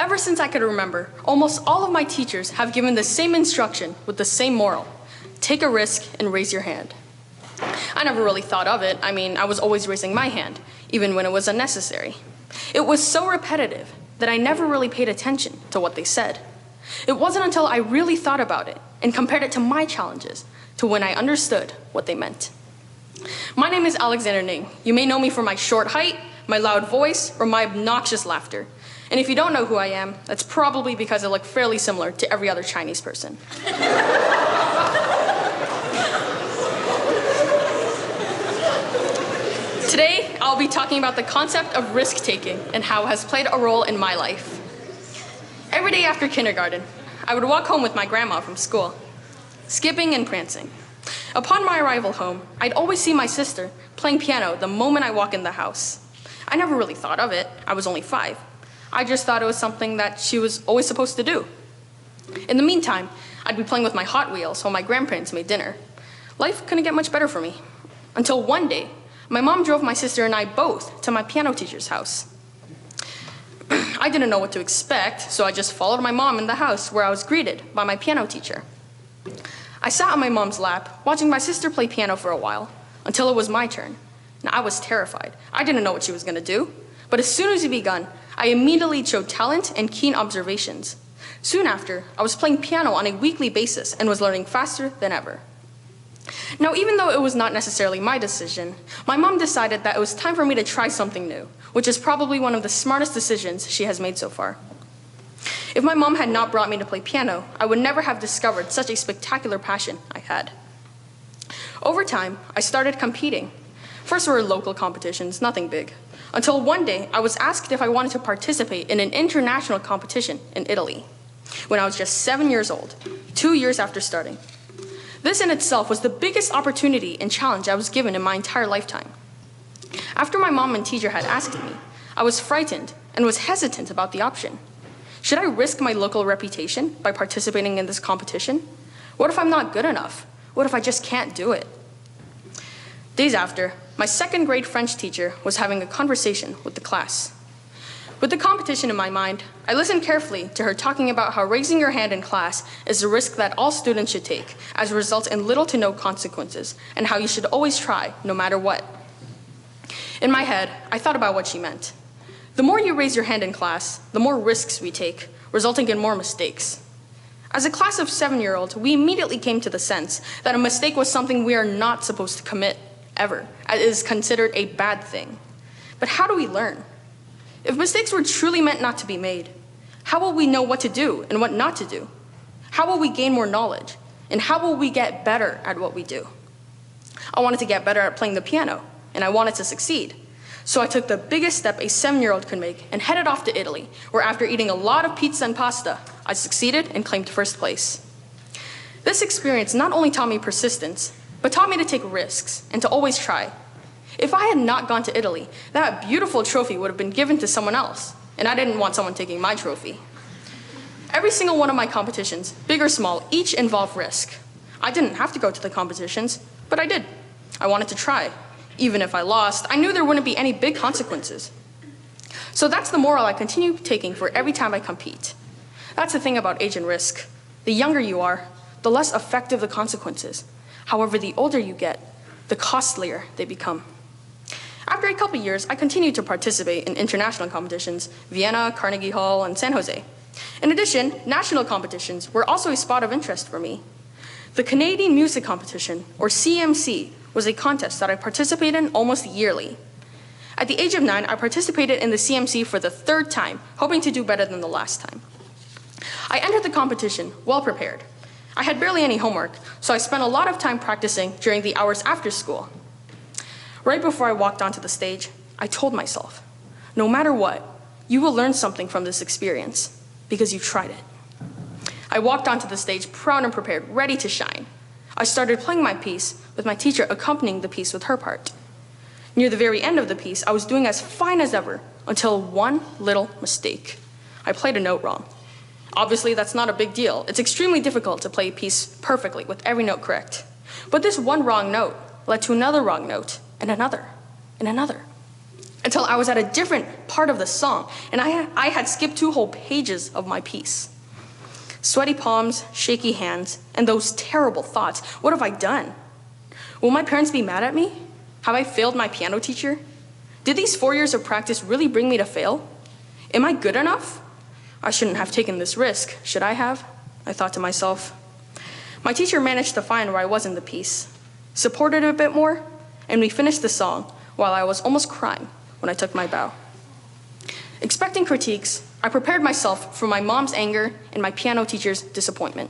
Ever since I could remember, almost all of my teachers have given the same instruction with the same moral. Take a risk and raise your hand. I never really thought of it. I mean, I was always raising my hand, even when it was unnecessary. It was so repetitive that I never really paid attention to what they said. It wasn't until I really thought about it and compared it to my challenges to when I understood what they meant. My name is Alexander Ning. You may know me for my short height, my loud voice, or my obnoxious laughter. And if you don't know who I am, that's probably because I look fairly similar to every other Chinese person. Today, I'll be talking about the concept of risk-taking and how it has played a role in my life. Every day after kindergarten, I would walk home with my grandma from school, skipping and prancing. Upon my arrival home, I'd always see my sister playing piano the moment I walk in the house. I never really thought of it. I was only 5. I just thought it was something that she was always supposed to do. In the meantime, I'd be playing with my Hot Wheels while my grandparents made dinner. Life couldn't get much better for me. Until one day, my mom drove my sister and I both to my piano teacher's house. I didn't know what to expect, so I just followed my mom in the house where I was greeted by my piano teacher. I sat on my mom's lap, watching my sister play piano for a while, until it was my turn. Now, I was terrified. I didn't know what she was going to do. But as soon as it began, I immediately showed talent and keen observations. Soon after, I was playing piano on a weekly basis and was learning faster than ever. Now, even though it was not necessarily my decision, my mom decided that it was time for me to try something new, which is probably one of the smartest decisions she has made so far. If my mom had not brought me to play piano, I would never have discovered such a spectacular passion I had. Over time, I started competing. First were local competitions, nothing big, until one day I was asked if I wanted to participate in an international competition in Italy, when I was just 7 years old, 2 years after starting. This in itself was the biggest opportunity and challenge I was given in my entire lifetime. After my mom and teacher had asked me, I was frightened and was hesitant about the option. Should I risk my local reputation by participating in this competition? What if I'm not good enough? What if I just can't do it? Days after, my second grade French teacher was having a conversation with the class. With the competition in my mind, I listened carefully to her talking about how raising your hand in class is a risk that all students should take, as it results in little to no consequences, and how you should always try, no matter what. In my head, I thought about what she meant. The more you raise your hand in class, the more risks we take, resulting in more mistakes. As a class of 7-year-olds, we immediately came to the sense that a mistake was something we are not supposed to commit, ever, as it is considered a bad thing. But how do we learn? If mistakes were truly meant not to be made, how will we know what to do and what not to do? How will we gain more knowledge? And how will we get better at what we do? I wanted to get better at playing the piano, and I wanted to succeed. So I took the biggest step a 7-year-old could make and headed off to Italy, where after eating a lot of pizza and pasta, I succeeded and claimed first place. This experience not only taught me persistence, but taught me to take risks and to always try. If I had not gone to Italy, that beautiful trophy would have been given to someone else, and I didn't want someone taking my trophy. Every single one of my competitions, big or small, each involved risk. I didn't have to go to the competitions, but I did. I wanted to try. Even if I lost, I knew there wouldn't be any big consequences. So that's the moral I continue taking for every time I compete. That's the thing about age and risk. The younger you are, the less effective the consequences. However, the older you get, the costlier they become. After a couple years, I continued to participate in international competitions, Vienna, Carnegie Hall, and San Jose. In addition, national competitions were also a spot of interest for me. The Canadian Music Competition, or CMC, was a contest that I participated in almost yearly. At the age of 9, I participated in the CMC for the 3rd time, hoping to do better than the last time. I entered the competition well prepared. I had barely any homework, so I spent a lot of time practicing during the hours after school. Right before I walked onto the stage, I told myself, no matter what, you will learn something from this experience because you tried it. I walked onto the stage proud and prepared, ready to shine. I started playing my piece, with my teacher accompanying the piece with her part. Near the very end of the piece, I was doing as fine as ever until one little mistake. I played a note wrong. Obviously, that's not a big deal. It's extremely difficult to play a piece perfectly with every note correct. But this one wrong note led to another wrong note, and another, and another. until I was at a different part of the song, and I had skipped 2 whole pages of my piece. Sweaty palms, shaky hands, and those terrible thoughts. What have I done? Will my parents be mad at me? Have I failed my piano teacher? Did these 4 years of practice really bring me to fail? Am I good enough? I shouldn't have taken this risk, should I have? I thought to myself. My teacher managed to find where I was in the piece, supported it a bit more, and we finished the song while I was almost crying when I took my bow. Expecting critiques, I prepared myself for my mom's anger and my piano teacher's disappointment.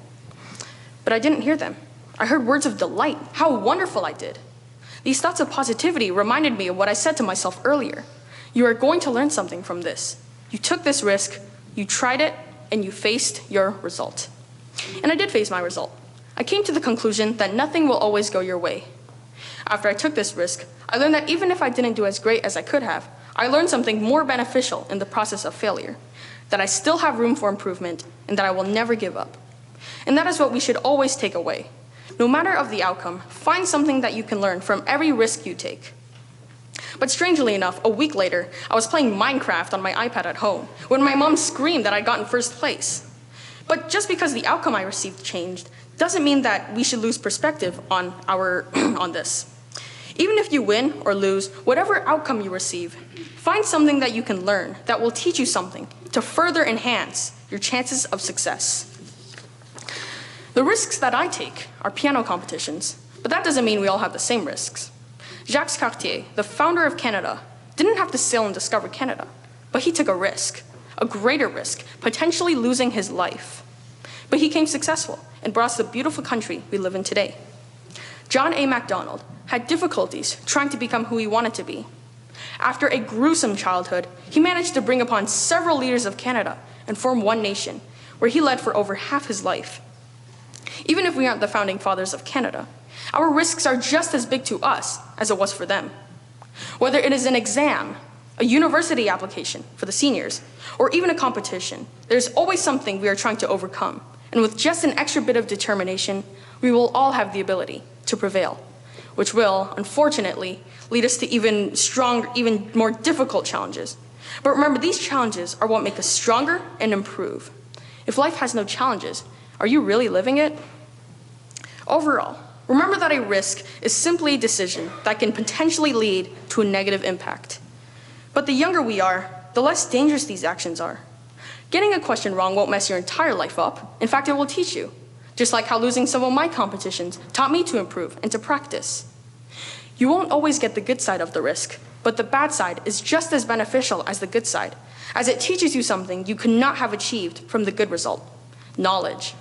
But I didn't hear them. I heard words of delight, how wonderful I did. These thoughts of positivity reminded me of what I said to myself earlier. You are going to learn something from this. You took this risk, you tried it, and you faced your result. And I did face my result. I came to the conclusion that nothing will always go your way. After I took this risk, I learned that even if I didn't do as great as I could have, I learned something more beneficial in the process of failure, that I still have room for improvement, and that I will never give up. And that is what we should always take away. No matter of the outcome, find something that you can learn from every risk you take. But strangely enough, a week later, I was playing Minecraft on my iPad at home when my mom screamed that I'd gotten first place. But just because the outcome I received changed doesn't mean that we should lose perspective on this. Even if you win or lose, whatever outcome you receive, find something that you can learn that will teach you something to further enhance your chances of success. The risks that I take are piano competitions, but that doesn't mean we all have the same risks. Jacques Cartier, the founder of Canada, didn't have to sail and discover Canada, but he took a risk, a greater risk, potentially losing his life. But he came successful and brought us the beautiful country we live in today. John A. Macdonald had difficulties trying to become who he wanted to be. After a gruesome childhood, he managed to bring upon several leaders of Canada and form one nation, where he led for over half his life. Even if we aren't the founding fathers of Canada, our risks are just as big to us as it was for them. Whether it is an exam, a university application for the seniors, or even a competition, there's always something we are trying to overcome. And with just an extra bit of determination, we will all have the ability to prevail, which will, unfortunately, lead us to even more difficult challenges. But remember, these challenges are what make us stronger and improve. If life has no challenges, are you really living it? Overall, remember that a risk is simply a decision that can potentially lead to a negative impact. But the younger we are, the less dangerous these actions are. Getting a question wrong won't mess your entire life up. In fact, it will teach you. Just like how losing some of my competitions taught me to improve and to practice. You won't always get the good side of the risk, but the bad side is just as beneficial as the good side, as it teaches you something you could not have achieved from the good result: knowledge.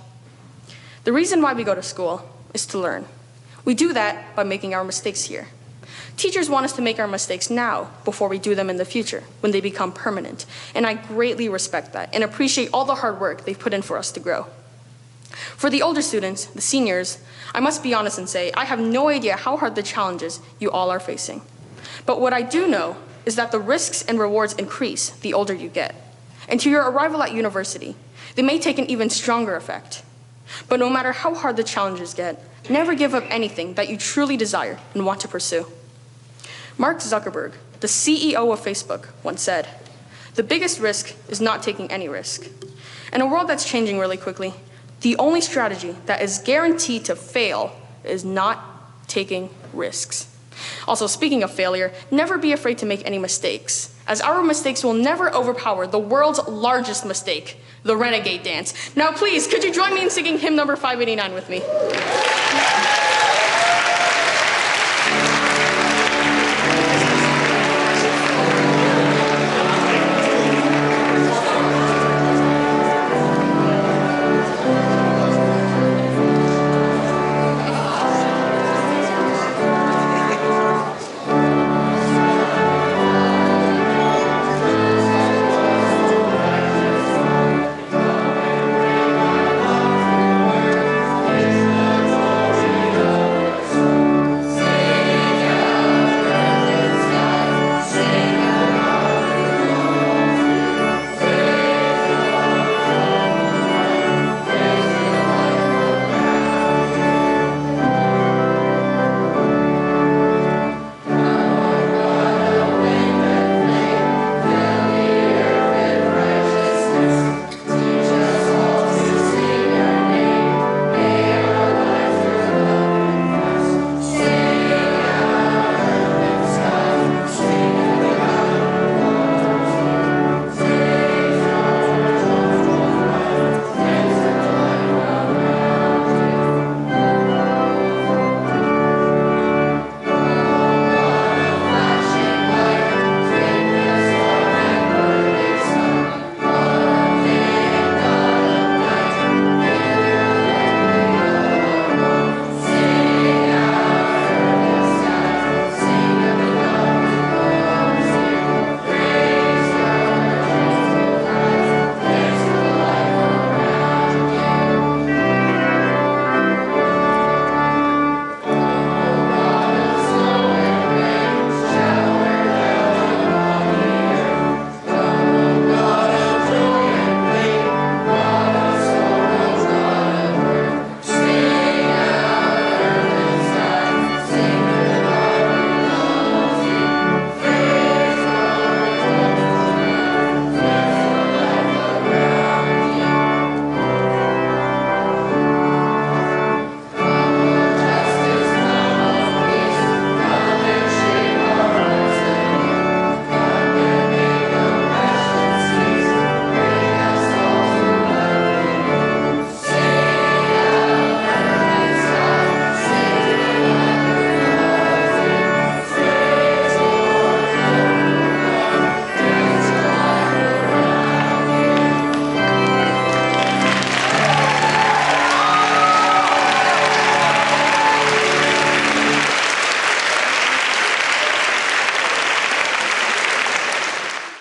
The reason why we go to school is to learn. We do that by making our mistakes here. Teachers want us to make our mistakes now before we do them in the future, when they become permanent. And I greatly respect that and appreciate all the hard work they've put in for us to grow. For the older students, the seniors, I must be honest and say, I have no idea how hard the challenges you all are facing. But what I do know is that the risks and rewards increase the older you get. And to your arrival at university, they may take an even stronger effect. But no matter how hard the challenges get, never give up anything that you truly desire and want to pursue. Mark Zuckerberg, the CEO of Facebook, once said, "The biggest risk is not taking any risk." In a world that's changing really quickly, the only strategy that is guaranteed to fail is not taking risks. Also, speaking of failure, never be afraid to make any mistakes, as our mistakes will never overpower the world's largest mistake, the Renegade Dance. Now please, could you join me in singing hymn number 589 with me?